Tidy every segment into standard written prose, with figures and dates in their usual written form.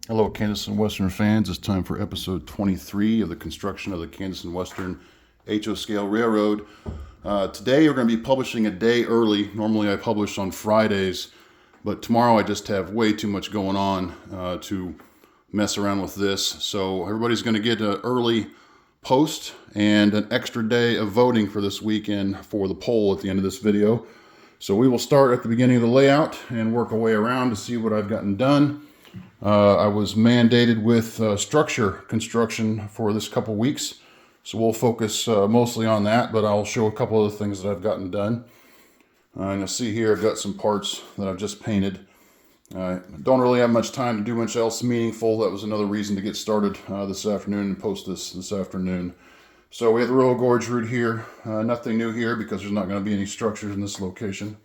Hello, Kansas and Western fans. It's time for episode 23 of the construction of the Kansas and Western HO scale railroad. Today we're going to be publishing a day early. Normally I publish on Fridays, but tomorrow I just have way too much going on to mess around with this. So everybody's going to get an early post and an extra day of voting for this weekend for the poll at the end of this video. So we will start at the beginning of the layout and work our way around to see what I've gotten done. I was mandated with structure construction for this couple weeks, so we'll focus mostly on that, but I'll show a couple of the things that I've gotten done. And you'll see here I've got some parts that I've just painted. Don't really have much time to do much else meaningful. That was another reason to get started this afternoon and post this afternoon. So we have the Royal Gorge route here. Nothing new here because there's not going to be any structures in this location.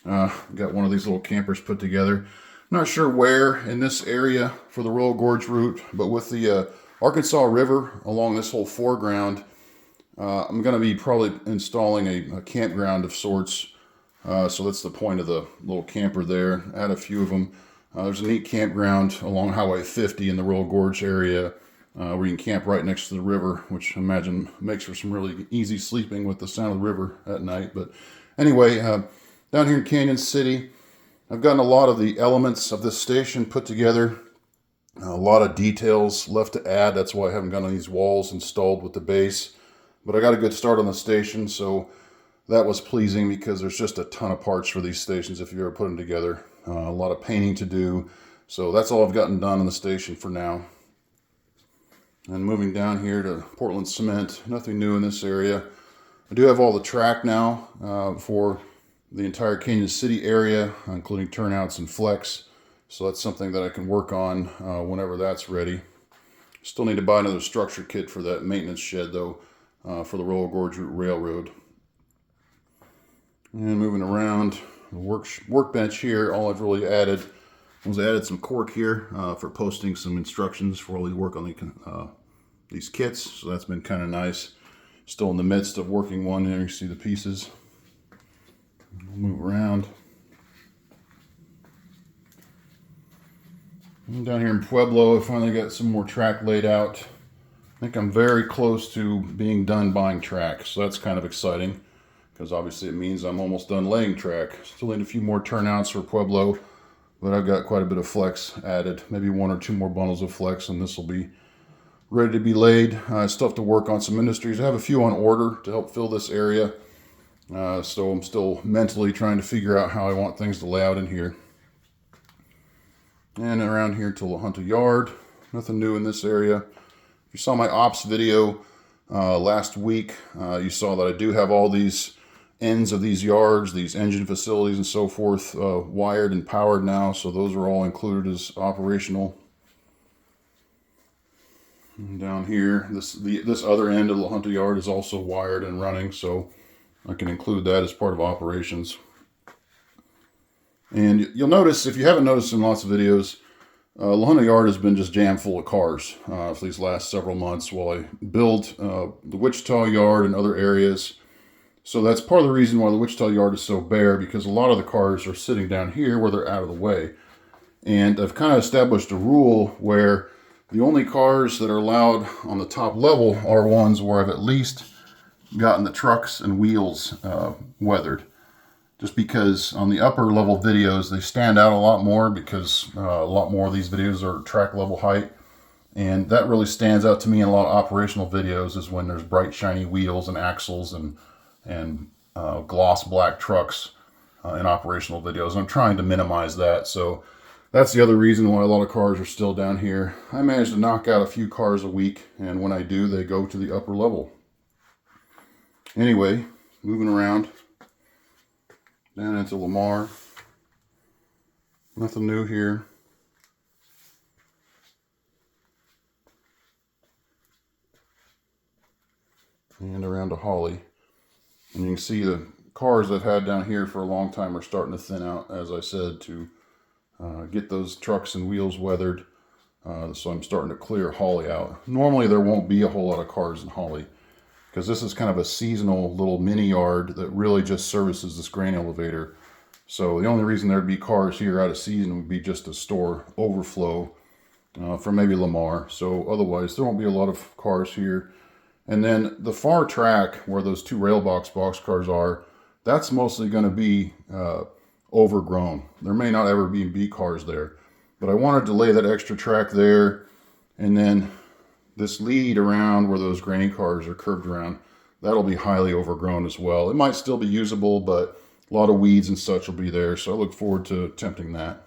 Got one of these little campers put together. Not sure where in this area for the Royal Gorge route, but with the Arkansas River along this whole foreground, I'm going to be probably installing a campground of sorts. So that's the point of the little camper there. Add a few of them. There's a neat campground along Highway 50 in the Royal Gorge area where you can camp right next to the river, which I imagine makes for some really easy sleeping with the sound of the river at night. But anyway, down here in Canon City, I've gotten a lot of the elements of this station put together. A lot of details left to add. That's why I haven't gotten these walls installed with the base. But I got a good start on the station, so that was pleasing because there's just a ton of parts for these stations if you ever put them together. A lot of painting to do. So that's all I've gotten done on the station for now. And moving down here to Portland Cement. Nothing new in this area. I do have all the track now for the entire Canon City area, including turnouts and flex. So that's something that I can work on whenever that's ready. Still need to buy another structure kit for that maintenance shed though, for the Royal Gorge Railroad. And moving around, the workbench here, all I've really added was I added some cork here for posting some instructions for all the work on these kits. So that's been kind of nice. Still in the midst of working one, there you see the pieces. We'll move around. And down here in Pueblo, I finally got some more track laid out. I think I'm very close to being done buying track, so that's kind of exciting because obviously it means I'm almost done laying track. Still need a few more turnouts for Pueblo, but I've got quite a bit of flex added. Maybe one or two more bundles of flex, and this will be ready to be laid. I still have to work on some industries. I have a few on order to help fill this area. So I'm still mentally trying to figure out how I want things to lay out in here. And around here to La Junta Yard. Nothing new in this area. If you saw my ops video last week, you saw that I do have all these ends of these yards, these engine facilities and so forth, wired and powered now. So those are all included as operational. And down here, this other end of La Junta Yard is also wired and running. So I can include that as part of operations. And you'll notice, if you haven't noticed in lots of videos, La Junta Yard has been just jam full of cars for these last several months while I build the Wichita Yard and other areas. So that's part of the reason why the Wichita Yard is so bare, because a lot of the cars are sitting down here where they're out of the way. And I've kind of established a rule where the only cars that are allowed on the top level are ones where I've at least gotten the trucks and wheels weathered. Just because on the upper level videos they stand out a lot more because a lot more of these videos are track level height, and that really stands out to me in a lot of operational videos is when there's bright shiny wheels and axles and gloss black trucks in operational videos. I'm trying to minimize that, so that's the other reason why a lot of cars are still down here. I managed to knock out a few cars a week, and when I do, they go to the upper level. Anyway, moving around down into Lamar. Nothing new here. And around to Holly. And you can see the cars I've had down here for a long time are starting to thin out, as I said, to get those trucks and wheels weathered. So I'm starting to clear Holly out. Normally there won't be a whole lot of cars in Holly, because this is kind of a seasonal little mini yard that really just services this grain elevator. So the only reason there'd be cars here out of season would be just to store overflow from maybe Lamar. So otherwise, there won't be a lot of cars here. And then the far track where those two rail box cars are, that's mostly going to be overgrown. There may not ever be cars there, but I wanted to lay that extra track there. And then this lead around where those grain cars are curved around, that'll be highly overgrown as well. It might still be usable, but a lot of weeds and such will be there. So I look forward to attempting that.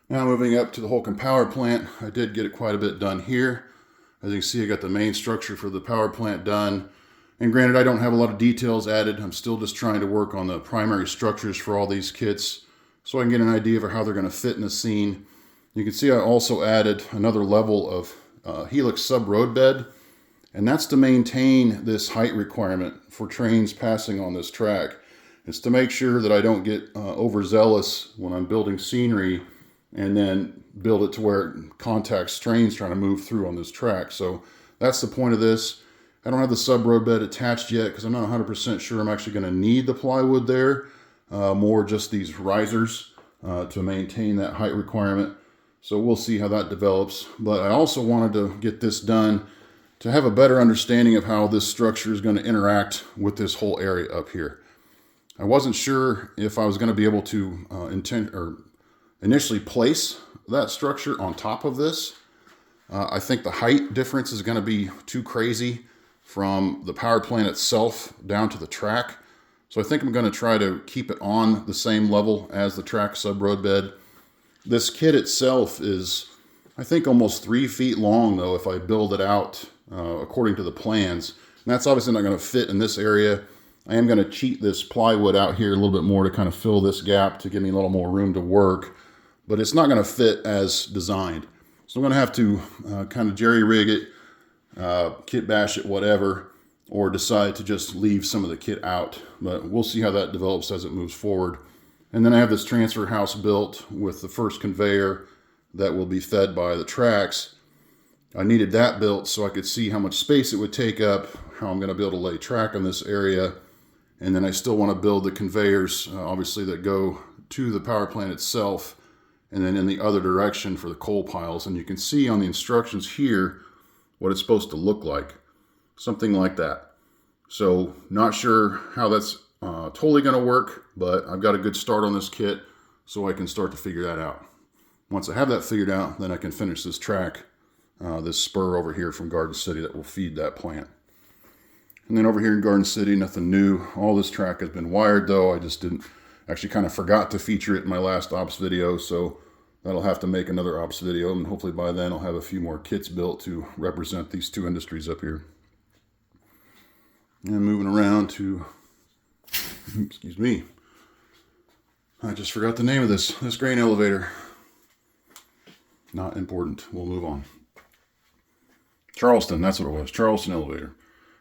Now moving up to the Holcomb power plant, I did get it quite a bit done here. As you can see, I got the main structure for the power plant done. And granted, I don't have a lot of details added. I'm still just trying to work on the primary structures for all these kits so I can get an idea of how they're going to fit in the scene. You can see I also added another level of helix subroadbed, and that's to maintain this height requirement for trains passing on this track. It's to make sure that I don't get overzealous when I'm building scenery and then build it to where it contacts trains trying to move through on this track. So that's the point of this. I don't have the subroadbed attached yet because I'm not 100% sure I'm actually going to need the plywood there. More just these risers to maintain that height requirement. So we'll see how that develops. But I also wanted to get this done to have a better understanding of how this structure is going to interact with this whole area up here. I wasn't sure if I was going to be able to initially place that structure on top of this. I think the height difference is going to be too crazy from the power plant itself down to the track. So I think I'm going to try to keep it on the same level as the track subroadbed. This kit itself is, I think, almost 3 feet long, though, if I build it out according to the plans. And that's obviously not going to fit in this area. I am going to cheat this plywood out here a little bit more to kind of fill this gap to give me a little more room to work. But it's not going to fit as designed. So I'm going to have to kind of jerry-rig it, kit bash it, whatever, or decide to just leave some of the kit out. But we'll see how that develops as it moves forward. And then I have this transfer house built with the first conveyor that will be fed by the tracks. I needed that built so I could see how much space it would take up, how I'm going to be able to lay track in this area. And then I still want to build the conveyors, obviously, that go to the power plant itself, and then in the other direction for the coal piles. And you can see on the instructions here what it's supposed to look like. Something like that. So not sure how that's totally going to work, but I've got a good start on this kit so I can start to figure that out. Once I have that figured out, then I can finish this track, this spur over here from Garden City that will feed that plant. And then over here in Garden City, nothing new. All this track has been wired, though. I just actually kind of forgot to feature it in my last ops video, so that'll have to make another ops video, and hopefully by then I'll have a few more kits built to represent these two industries up here. And moving around to, excuse me, I just forgot the name of this grain elevator. Not important. We'll move on. Charleston, that's what it was. Charleston elevator.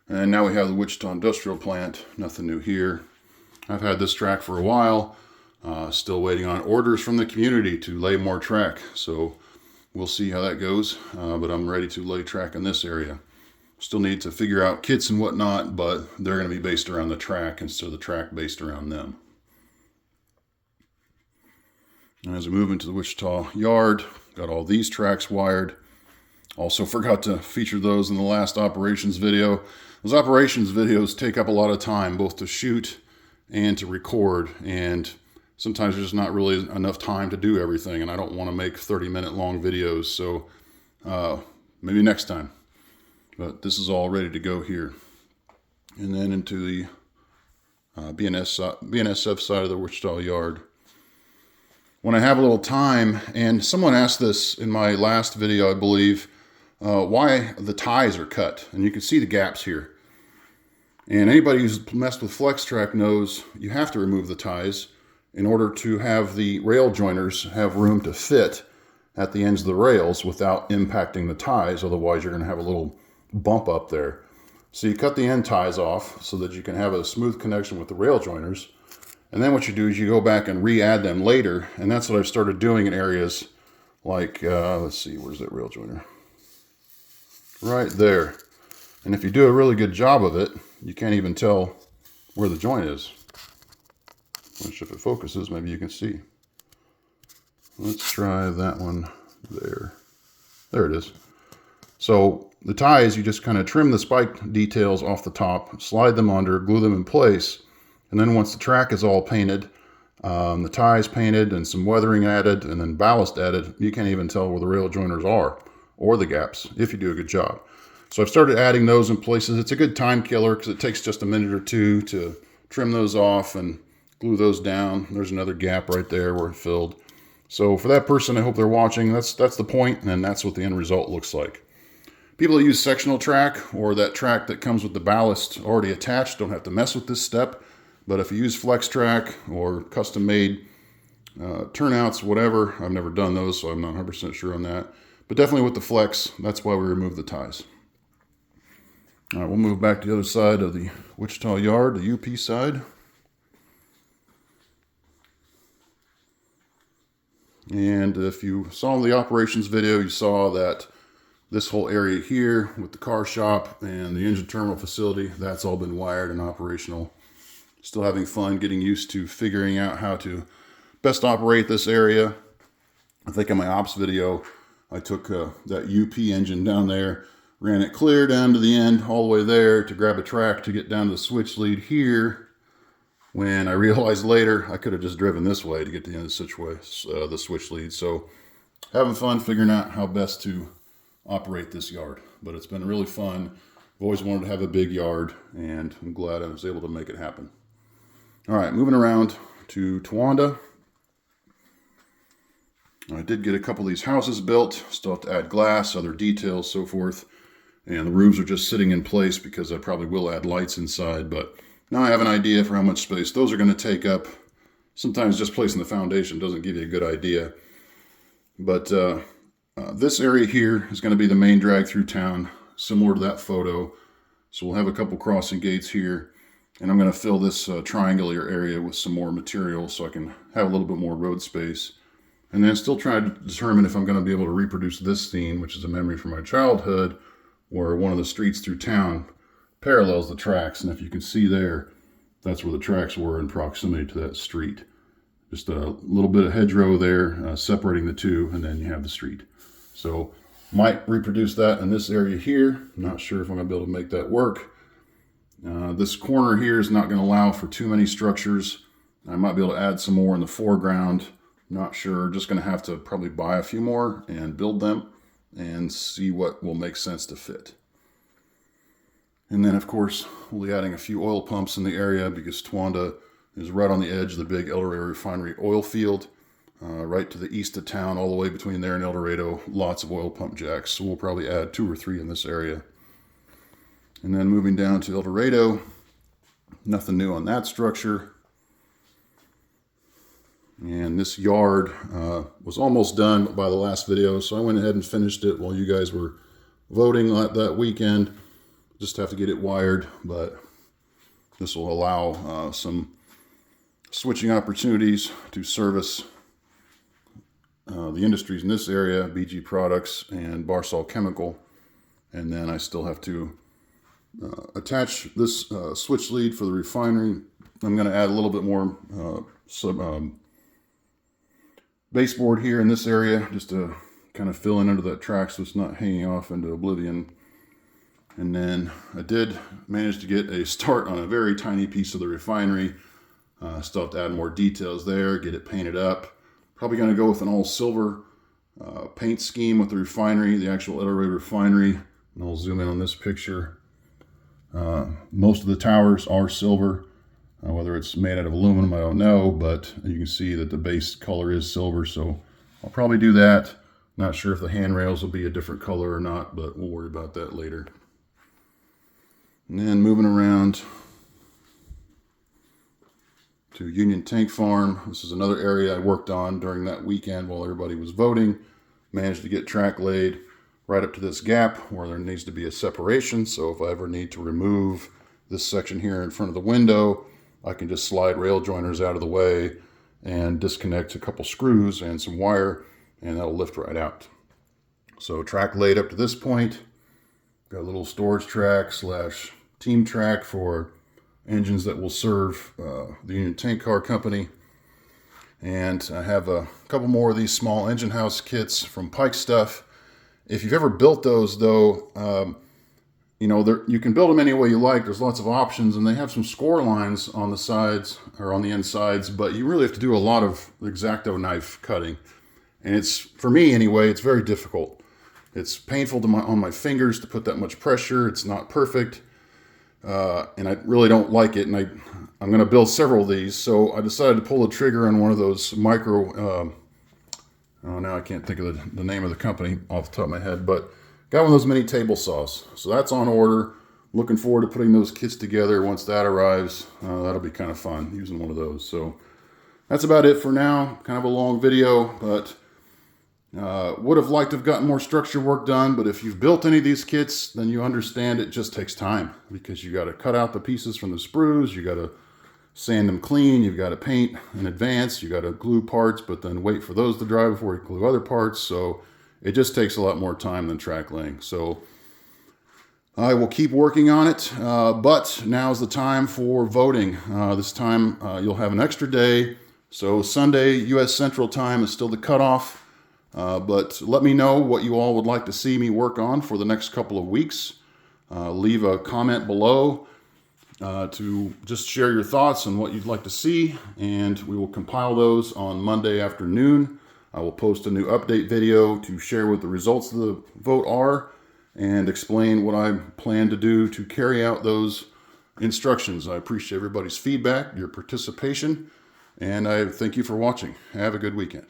And now we have the Wichita Industrial Plant. Nothing new here. I've had this track for a while. Still waiting on orders from the community to lay more track. So we'll see how that goes. But I'm ready to lay track in this area. Still need to figure out kits and whatnot, but they're going to be based around the track instead of the track based around them. And as we move into the Wichita Yard, got all these tracks wired. Also forgot to feature those in the last operations video. Those operations videos take up a lot of time, both to shoot and to record. And sometimes there's not really enough time to do everything. And I don't want to make 30-minute long videos. So maybe next time. But this is all ready to go here. And then into the BNSF side of the Wichita Yard. When I have a little time, and someone asked this in my last video, I believe, why the ties are cut. And you can see the gaps here. And anybody who's messed with FlexTrack knows you have to remove the ties in order to have the rail joiners have room to fit at the ends of the rails without impacting the ties. Otherwise, you're going to have a little bump up there. So you cut the end ties off so that you can have a smooth connection with the rail joiners. And then what you do is you go back and re-add them later. And that's what I've started doing in areas like, let's see, where's that rail joiner? Right there. And if you do a really good job of it, you can't even tell where the joint is. Which if it focuses, maybe you can see. Let's try that one There it is. So the ties, you just kind of trim the spike details off the top, slide them under, glue them in place, and then once the track is all painted, the ties painted and some weathering added and then ballast added, you can't even tell where the rail joiners are or the gaps if you do a good job. So I've started adding those in places. It's a good time killer because it takes just a minute or two to trim those off and glue those down. There's another gap right there where it filled. So for that person, I hope they're watching. That's the point, and that's what the end result looks like. People that use sectional track or that track that comes with the ballast already attached don't have to mess with this step. But if you use flex track or custom made turnouts, whatever, I've never done those, so I'm not 100% sure on that. But definitely with the flex, that's why we remove the ties. All right, we'll move back to the other side of the Wichita Yard, the UP side. And if you saw the operations video, you saw that this whole area here with the car shop and the engine terminal facility, that's all been wired and operational. Still having fun getting used to figuring out how to best operate this area. I think in my ops video, I took that UP engine down there, ran it clear down to the end, all the way there to grab a track to get down to the switch lead here. When I realized later, I could have just driven this way to get to the end of the switch lead. So having fun figuring out how best to operate this yard. But it's been really fun. I've always wanted to have a big yard, and I'm glad I was able to make it happen. All right, moving around to Towanda. I did get a couple of these houses built. Still have to add glass, other details, so forth. And the roofs are just sitting in place because I probably will add lights inside. But now I have an idea for how much space those are going to take up. Sometimes just placing the foundation doesn't give you a good idea. But this area here is going to be the main drag through town, similar to that photo. So we'll have a couple crossing gates here, and I'm going to fill this triangular area with some more material so I can have a little bit more road space. And then still trying to determine if I'm going to be able to reproduce this scene, which is a memory from my childhood, where one of the streets through town parallels the tracks. And if you can see there, that's where the tracks were in proximity to that street. Just a little bit of hedgerow there separating the two, and then you have the street. So might reproduce that in this area here. Not sure if I'm going to be able to make that work. This corner here is not going to allow for too many structures. I might be able to add some more in the foreground. Not sure. Just going to have to probably buy a few more and build them and see what will make sense to fit. And then, of course, we'll be adding a few oil pumps in the area because Towanda is right on the edge of the big El Dorado Refinery oil field. Right to the east of town, all the way between there and El Dorado, lots of oil pump jacks. So we'll probably add 2 or 3 in this area. And then moving down to El Dorado, nothing new on that structure. And this yard was almost done by the last video, so I went ahead and finished it while you guys were voting that weekend. Just have to get it wired, but this will allow some switching opportunities to service the industries in this area, BG Products and Barsol Chemical. And then I still have to attach this switch lead for the refinery. I'm going to add a little bit more baseboard here in this area just to kind of fill in under that track so it's not hanging off into oblivion. And then I did manage to get a start on a very tiny piece of the refinery. Still have to add more details there, get it painted up. Probably going to go with an all silver paint scheme with the refinery, the actual El Dorado refinery. And I'll zoom in on this picture. Most of the towers are silver. Whether it's made out of aluminum, I don't know, but you can see that the base color is silver, so I'll probably do that. Not sure if the handrails will be a different color or not, but we'll worry about that later. And then moving around to Union Tank Farm. This is another area I worked on during that weekend while everybody was voting. Managed to get track laid right up to this gap where there needs to be a separation, so if I ever need to remove this section here in front of the window, I can just slide rail joiners out of the way and disconnect a couple screws and some wire, and that'll lift right out. So track laid up to this point. Got a little storage track / team track for engines that will serve the Union Tank Car Company. And I have a couple more of these small engine house kits from Pike Stuff. If you've ever built those, though, you know, you can build them any way you like. There's lots of options, and they have some score lines on the sides or on the insides, but you really have to do a lot of X-Acto knife cutting. And it's, for me anyway, it's very difficult. It's painful to on my fingers to put that much pressure. It's not perfect, and I really don't like it. And I'm going to build several of these, so I decided to pull the trigger on one of those micro. Oh, now I can't think of the name of the company off the top of my head, but got one of those mini table saws. So that's on order. Looking forward to putting those kits together once that arrives. That'll be kind of fun using one of those. So that's about it for now. Kind of a long video, but would have liked to have gotten more structure work done. But if you've built any of these kits, then you understand it just takes time, because you got to cut out the pieces from the sprues. You got to sand them clean. You've got to paint in advance. You got to glue parts, but then wait for those to dry before you glue other parts. So it just takes a lot more time than track laying. So I will keep working on it, but now's the time for voting. This time you'll have an extra day. So Sunday, U.S. Central Time is still the cutoff. But let me know what you all would like to see me work on for the next couple of weeks. Leave a comment below to just share your thoughts on what you'd like to see, and we will compile those on Monday afternoon. I will post a new update video to share what the results of the vote are and explain what I plan to do to carry out those instructions. I appreciate everybody's feedback, your participation, and I thank you for watching. Have a good weekend.